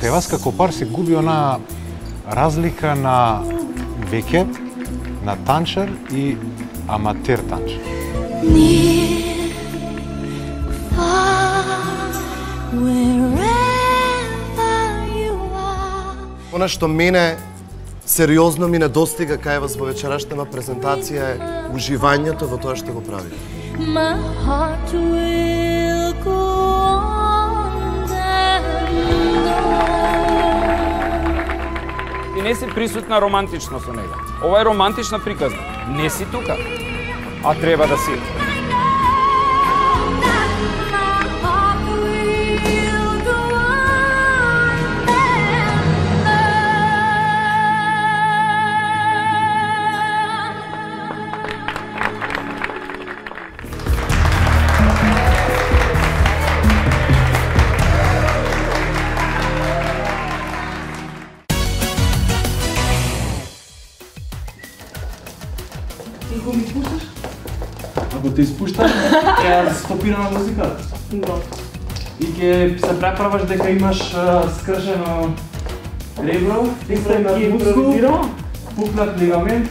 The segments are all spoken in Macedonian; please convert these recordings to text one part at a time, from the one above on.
Певач како пар се губи она разлика на веќе, на танчар и аматер танчар. Она што мене сериозно ми недостига кај вас во вечерашната презентација е уживањето во тоа што го правите. Ти не си присутна романтично со него. Ова е романтична приказна. Не си тука, а треба да си. Ако ми спушташ? Ако те изпуштам, ќе стопира на музиката. Да. И ќе се преправаш дека имаш скршено ребро, испрегнат мускул, пукнат лигамент.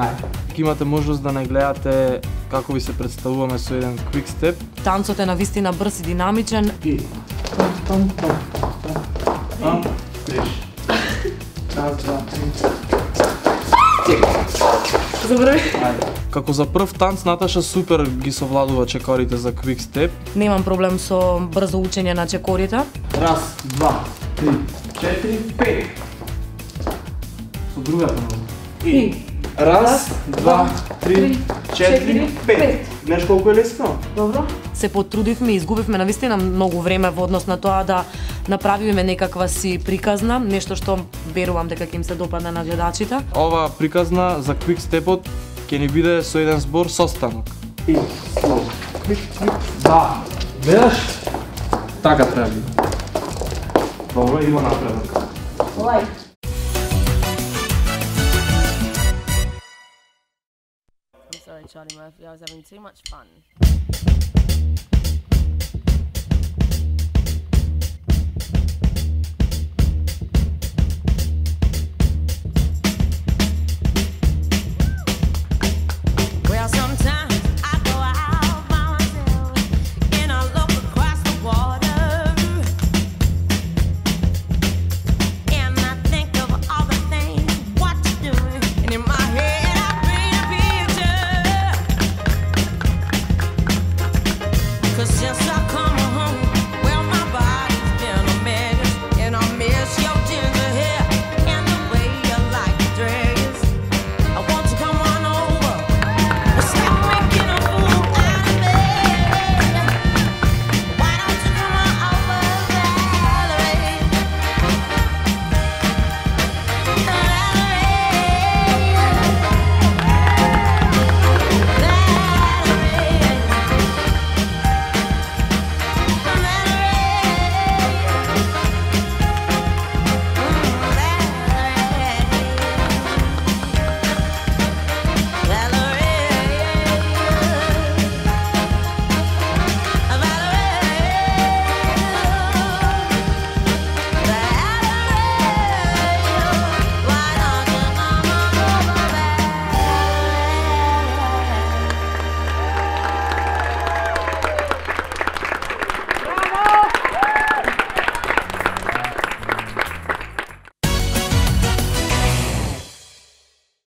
Ајде. Ќе имате можност да не гледате како ви се представуваме со еден quick step. Танцот е навистина брз и динамичен. И там. Триш. Раз, два, три. Забрави. Како за прв танц Наташа супер ги совладува чекорите за quick step. Немам проблем со брзо учење на чекорите. Раз, два, три, четири, пет. Со другата нога. И раз, два, три, четири, пет. Знаеш колку е лесно? Добро. Се потрудивме и изгубивме навистина многу време во однос на тоа да направиме некаква си приказна, нешто што верувам дека ќе им се допадне на гледачите. Ова приказна за quick stepот ќе ни биде со еден збор состанок. И слоу. Да. Гледаш? Така треба биде. Добро, идемо напред. Лајк. I'm sorry, Charlie Murphy. I was having too much fun.